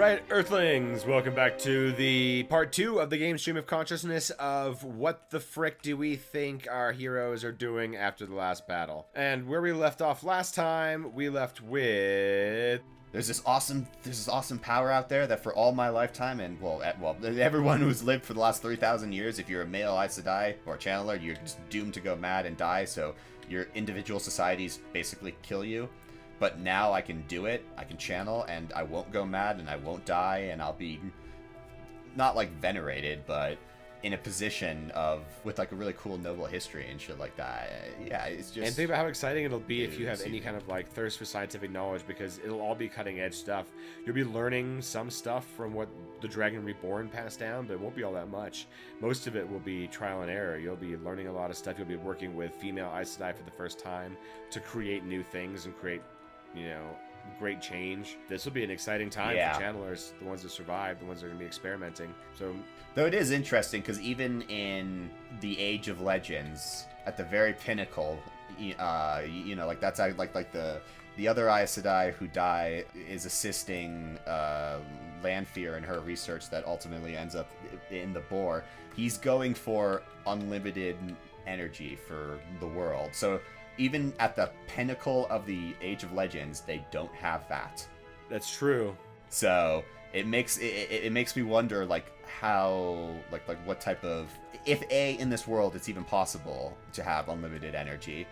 Alright, Earthlings, welcome back to the part 2 of the game Stream of Consciousness of what the frick do we think our heroes are doing after the last battle. And where we left off last time, we left with... There's this awesome power out there that for all my lifetime, and everyone who's lived for the last 3,000 years, if you're a male Aes Sedai or a channeler, you're just doomed to go mad and die, so your individual societies basically kill you. But now I can do it, I can channel, and I won't go mad, and I won't die, and I'll be, not like venerated, but in a position of, with like a really cool noble history and shit like that. Yeah, it's just... And think about how exciting it'll be if you have any kind of like thirst for scientific knowledge, because it'll all be cutting edge stuff. You'll be learning some stuff from what the Dragon Reborn passed down, but it won't be all that much. Most of it will be trial and error. You'll be learning a lot of stuff. You'll be working with female Aes Sedai for the first time to create new things and create, you know, great change. This will be an exciting time for channelers, the ones that survive, the ones that are going to be experimenting. So, though it is interesting, because even in the Age of Legends, at the very pinnacle, you know, like that's like the other Aes Sedai who die is assisting Lanfear in her research that ultimately ends up in the Boar. He's going for unlimited energy for the world. So even at the pinnacle of the Age of Legends, they don't have that. That's true. So it makes me wonder, like, how, like what type of, if in this world it's even possible to have unlimited energy,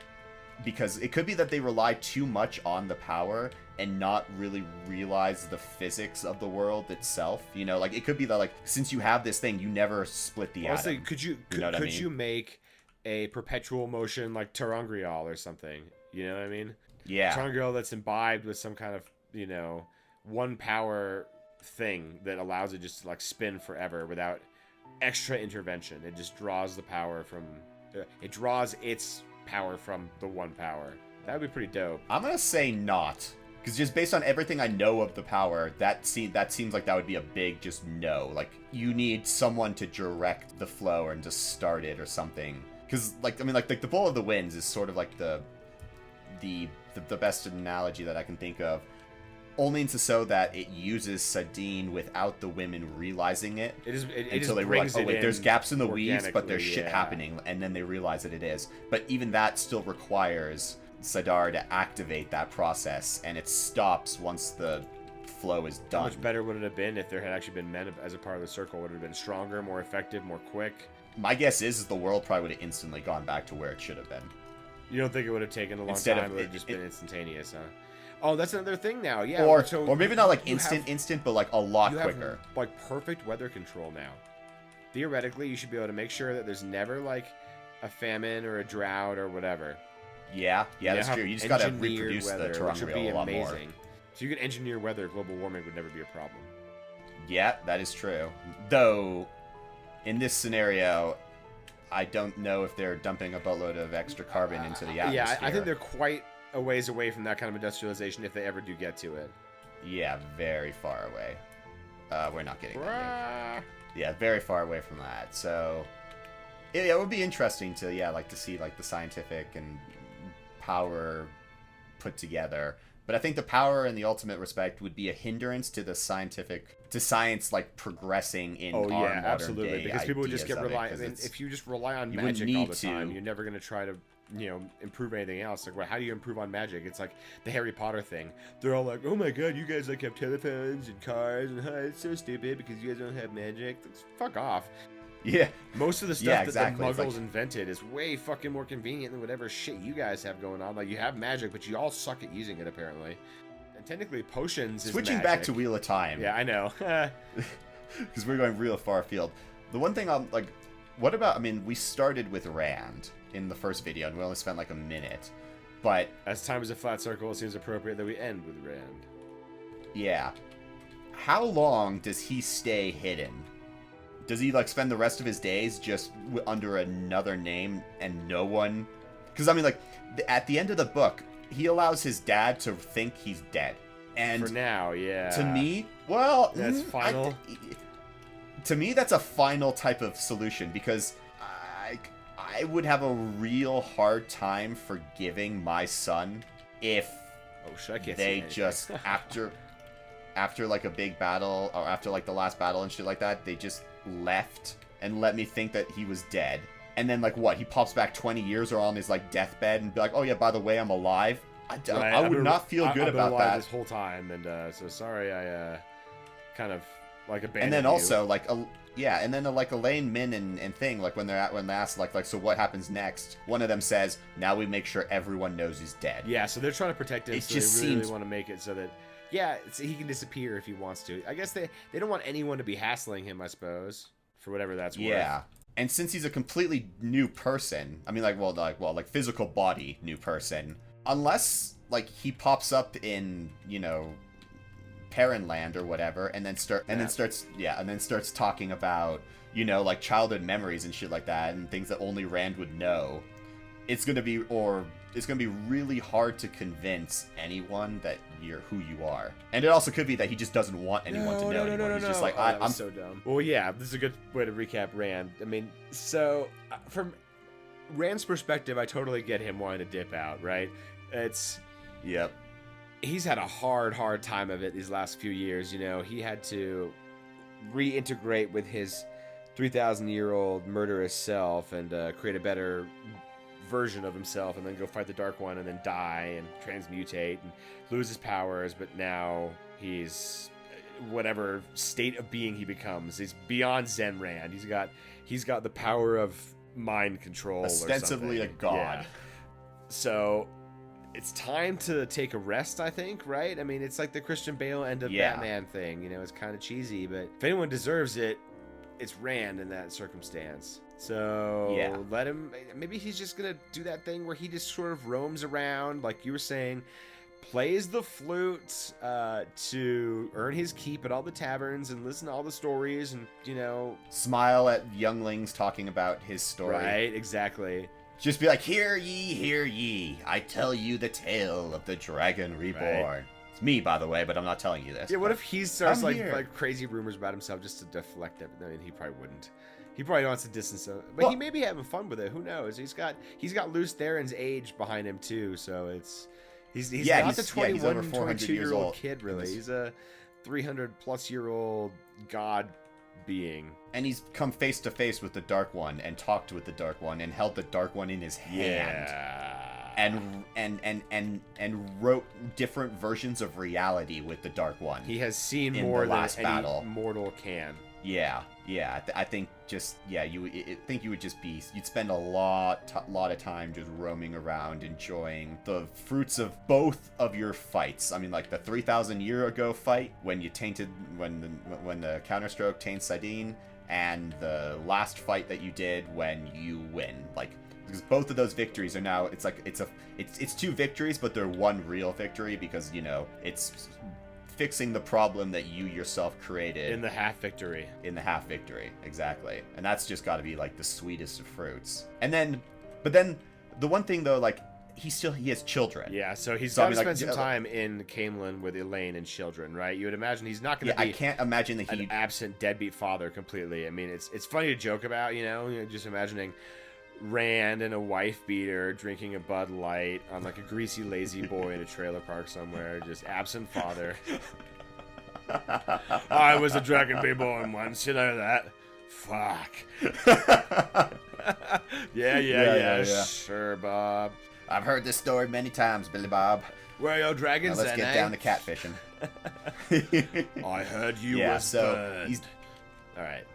because it could be that they rely too much on the power and not really realize the physics of the world itself. You know, like it could be that, like, since you have this thing, you never split the atom. Could you make a perpetual motion like Terangrial or something? You know what I mean? Yeah. Terangrial that's imbibed with some kind of, you know, one power thing that allows it just to like spin forever without extra intervention. It just draws the power from... it draws its power from the one power. That would be pretty dope. I'm gonna say not. Because just based on everything I know of the power, that seems like that would be a big just no. Like, you need someone to direct the flow and just start it or something. Because, like, I mean, like the Bowl of the Winds is sort of like the best analogy that I can think of. Only into so that it uses Saidin without the women realizing it. Until they realize, oh wait, there's gaps in the weaves, but there's shit happening, and then they realize that it is. But even that still requires Sadar to activate that process, and it stops once the flow is done. How much better would it have been if there had actually been men as a part of the circle? Would it have been stronger, more effective, more quick? My guess is the world probably would have instantly gone back to where it should have been. You don't think it would have taken a long time? It would have just been instantaneous, huh? Oh, that's another thing now. Yeah. Or maybe not like instant, but like a lot quicker. Have, like, perfect weather control now. Theoretically, you should be able to make sure that there's never like a famine or a drought or whatever. Yeah, that's true. You just gotta reproduce the Terangrial a lot more. So you can engineer weather. Global warming would never be a problem. Yeah, that is true. Though, in this scenario, I don't know if they're dumping a boatload of extra carbon into the atmosphere. Yeah, I think they're quite a ways away from that kind of industrialization if they ever do get to it. Yeah, very far away. We're not getting that. Yeah, very far away from that. So, it would be interesting to, to see, like, the scientific and power put together. But I think the power in the ultimate respect would be a hindrance to the science, like, progressing in our modern absolutely. Day because people would just get if you just rely on magic all the time, you're never going to try to, you know, improve anything else. Like, well, how do you improve on magic? It's like the Harry Potter thing. They're all like, oh my god, you guys like have telephones and cars, and it's so stupid because you guys don't have magic. Fuck off. Yeah. Most of the stuff that the Muggles invented is way fucking more convenient than whatever shit you guys have going on. Like, you have magic, but you all suck at using it, apparently. And technically, potions is Switching magic. back to Wheel of Time. Yeah, I know. Because we're going real far afield. The one thing I'm, like, what about, I mean, we started with Rand in the first video, and we only spent, like, a minute. But as time is a flat circle, it seems appropriate that we end with Rand. Yeah. How long does he stay hidden? Does he, like, spend the rest of his days just under another name and no one... Because, I mean, like, at the end of the book, he allows his dad to think he's dead. And for now, yeah. To me, well... That's final? To me, that's a final type of solution, because I would have a real hard time forgiving my son if they just, after... after like a big battle, or after like the last battle and shit like that, they just left and let me think that he was dead. And then like what? He pops back 20 years or on his like deathbed and be like, "Oh yeah, by the way, I'm alive." I would not feel good about that this whole time, and so sorry I kind of like abandoned And then you. also like and then like Elaine, Min, and Thing, like when they ask like so what happens next, one of them says, "Now we make sure everyone knows he's dead." Yeah, so they're trying to protect him. It so just they really seems want to make it so that he can disappear if he wants to. I guess they don't want anyone to be hassling him, I suppose, for whatever that's worth. Yeah. And since he's a completely new person, I mean, like physical body new person, unless like he pops up in, you know, Perrinland or whatever, and then starts talking about, you know, like childhood memories and shit like that, and things that only Rand would know, it's gonna be really hard to convince anyone that you're who you are. And it also could be that he just doesn't want anyone to know anymore. He's just like, I'm so dumb. Well, yeah, this is a good way to recap Rand. I mean, so from Rand's perspective, I totally get him wanting to dip out, right? Yep. He's had a hard time of it these last few years. You know, he had to reintegrate with his 3,000-year-old murderous self and create a better version of himself, and then go fight the Dark One, and then die and transmutate and lose his powers. But now he's whatever state of being he becomes. He's beyond Zen Rand. He's got the power of mind control, ostensibly a god. Yeah. So it's time to take a rest, I think, right? I mean, it's like the Christian Bale end of Batman thing. You know, it's kind of cheesy, but if anyone deserves it, it's Rand in that circumstance. So let him. Maybe he's just gonna do that thing where he just sort of roams around, like you were saying, plays the flute to earn his keep at all the taverns and listen to all the stories, and, you know, smile at younglings talking about his story. Right, exactly. Just be like, hear ye, I tell you the tale of the Dragon Reborn. Right. It's me, by the way, but I'm not telling you this. Yeah, what if he starts like crazy rumors about himself just to deflect it? I mean, he probably wouldn't. He probably wants to distance him, but he may be having fun with it. Who knows? He's got Luce Theron's age behind him too, so he's not the 21, 22-year-old kid really. He's a 300-plus-year-old god being, and he's come face to face with the Dark One and talked with the Dark One and held the Dark One in his hand. And wrote different versions of reality with the Dark One. He has seen more than any mortal can. Yeah. I think you'd spend a lot of time just roaming around, enjoying the fruits of both of your fights. I mean, like the 3,000 year ago fight when the counterstroke taints Saidin, and the last fight that you did when you win. Like, because both of those victories are now, it's two victories, but they're one real victory, because, you know, it's fixing the problem that you yourself created in the half victory, exactly. And that's just got to be like the sweetest of fruits. But then the one thing though, like he has children. Yeah, so he's got to spend some time in Camelin with Elaine and children, right? You would imagine he's not going to be. I can't imagine that an absent deadbeat father completely. I mean, it's funny to joke about, you know, just imagining Rand and a wife beater drinking a Bud Light on like a greasy lazy boy in a trailer park somewhere, just absent father. I was a Dragon Reborn once, you know that. Fuck. Yeah, sure, Bob. I've heard this story many times, Billy Bob. Where are your dragons? Now let's get down to catfishing. I heard you was burned. All right.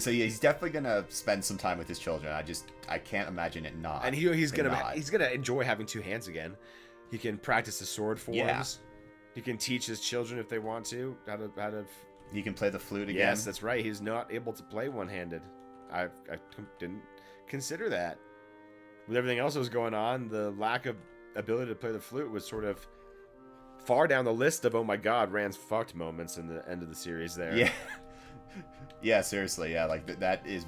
So he's definitely gonna spend some time with his children. I can't imagine it not. And he's gonna enjoy having two hands again. He can practice his sword forms. Yeah. He can teach his children, if they want to, how to. He can play the flute again. Yes, that's right. He's not able to play one-handed. I didn't consider that. With everything else that was going on, the lack of ability to play the flute was sort of far down the list of, oh my god, Rand's fucked moments in the end of the series there. Yeah, seriously, yeah, like that is,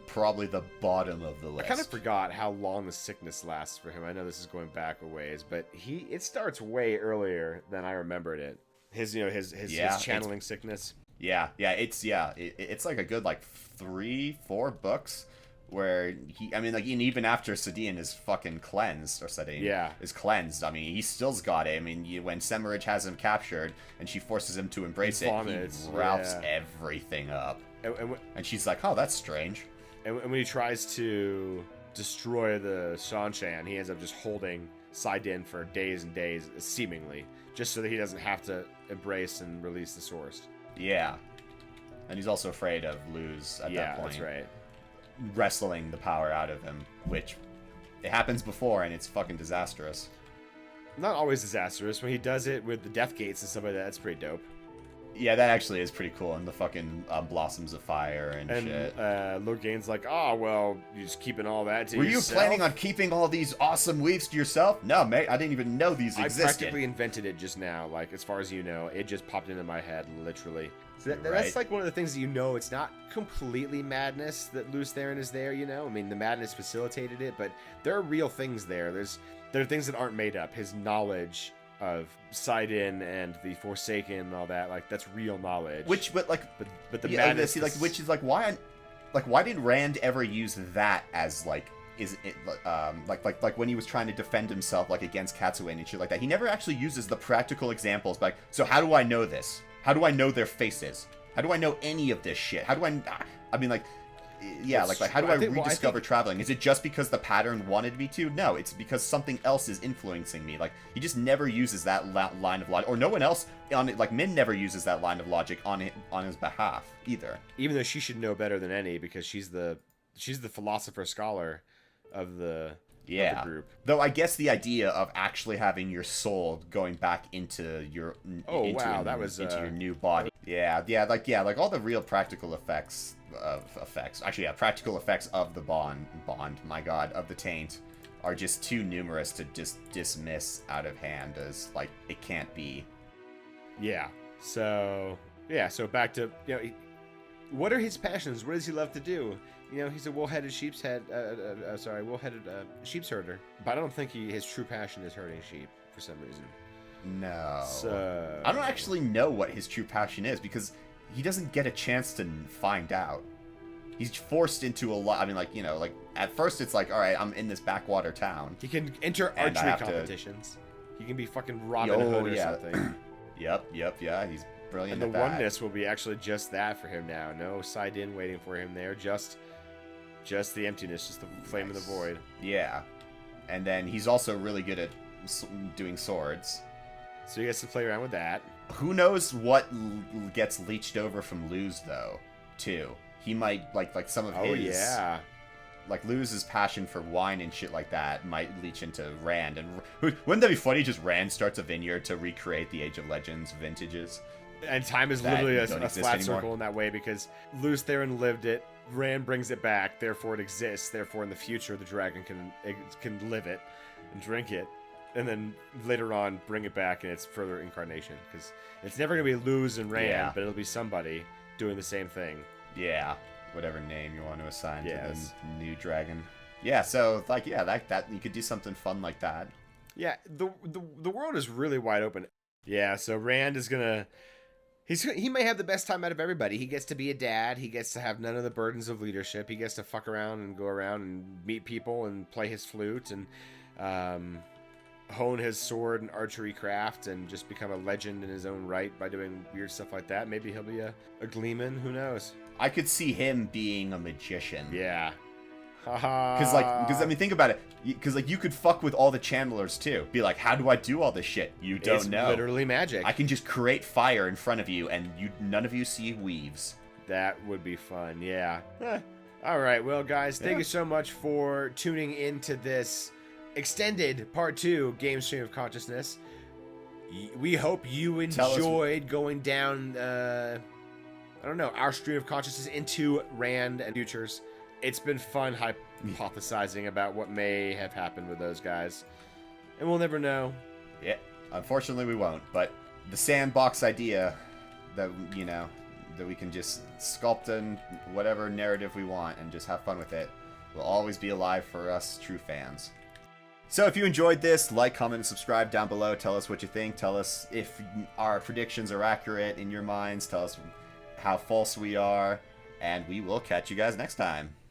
probably the bottom of the list. I kind of forgot how long the sickness lasts for him. I know this is going back a ways, but it starts way earlier than I remembered it. His channeling sickness. It's like a good 3-4 books where I mean, like, and even after Saidin is fucking cleansed, or Saidin is cleansed, I mean, he still's got it. I mean, when Semirich has him captured and she forces him to embrace it, he ralphs everything up. And she's like, oh, that's strange. And when he tries to destroy the Shanshan, he ends up just holding Saidin for days and days, seemingly, just so that he doesn't have to embrace and release the source. Yeah. And he's also afraid of Luz at that point. Yeah, that's right. Wrestling the power out of him, which it happens before, and it's fucking disastrous. Not always disastrous. When he does it with the Death Gates and stuff like that, that's pretty dope. Yeah, that actually is pretty cool. And the fucking blossoms of fire and shit. Logain's like, oh, well, you're just keeping all that to Were yourself? you planning on keeping all these awesome weaves to yourself? No, mate, I didn't even know these existed. I practically invented it just now. Like, as far as you know, it just popped into my head, literally. So that's like one of the things that it's not completely madness that Luz Theron is there, I mean, the madness facilitated it, but there are real things there. There are things that aren't made up. His knowledge of Saidin and the Forsaken and all that, like, that's real knowledge. But the madness, which is like, why did Rand ever use that as like, is it like when he was trying to defend himself like against Katsue and shit like that? He never actually uses the practical examples. Like, so how do I know this? How do I know their faces? How do I know any of this shit? How do I mean, like, yeah, like how do I rediscover traveling? Is it just because the pattern wanted me to? No, it's because something else is influencing me. Like, he just never uses that line of logic, or no one else on it. Like, Min never uses that line of logic on his behalf either. Even though she should know better than any, because she's the philosopher scholar of the group. Though I guess the idea of actually having your soul going back into your into your new body. Like all the real practical effects practical effects of the bond, my god, of the taint are just too numerous to just dismiss out of hand as like it can't be. Yeah. So back to what are his passions? What does he love to do? He's a wool-headed sheep's herder. But I don't think his true passion is herding sheep for some reason. No. So I don't actually know what his true passion is, because he doesn't get a chance to find out. He's forced into a lot. I mean, like, at first it's like, all right, I'm in this backwater town. He can enter archery competitions. He can be fucking Robin Hood or something. Yep, yeah, he's brilliant. And the oneness will be actually just that for him now. No Saidin waiting for him there. Just the emptiness, just the flame of the void. Yeah. And then he's also really good at doing swords. So he gets to play around with that. Who knows what gets leached over from Luz, though, too. He might, like some of his... Oh, yeah. Like, Luz's passion for wine and shit like that might leach into Rand. And wouldn't that be funny? Just Rand starts a vineyard to recreate the Age of Legends vintages. And time is literally a flat circle in that way, because Luz Theron lived it. Rand brings it back, therefore it exists. Therefore, in the future, the dragon can live it and drink it. And then later on, bring it back in its further incarnation. Because it's never going to be Luz and Rand, but it'll be somebody doing the same thing. Yeah, whatever name you want to assign to the new dragon. Yeah, so, like, that you could do something fun like that. Yeah, the world is really wide open. Yeah, so Rand is going to... He may have the best time out of everybody. He gets to be a dad. He gets to have none of the burdens of leadership. He gets to fuck around and go around and meet people and play his flute and hone his sword and archery craft and just become a legend in his own right by doing weird stuff like that. Maybe he'll be a gleeman. Who knows? I could see him being a magician. Yeah. Because I mean, think about it. Because you could fuck with all the channelers too. Be like, how do I do all this shit? You don't know. It's literally magic. I can just create fire in front of you, and none of you see weaves. That would be fun. Yeah. All right. Well, guys, thank you so much for tuning into this extended part 2 game stream of consciousness. We hope you enjoyed going down. I don't know, our stream of consciousness into Rand and Futures. It's been fun hypothesizing about what may have happened with those guys. And we'll never know. Yeah, unfortunately we won't. But the sandbox idea that, that we can just sculpt in whatever narrative we want and just have fun with it will always be alive for us true fans. So if you enjoyed this, like, comment, and subscribe down below. Tell us what you think. Tell us if our predictions are accurate in your minds. Tell us how false we are. And we will catch you guys next time.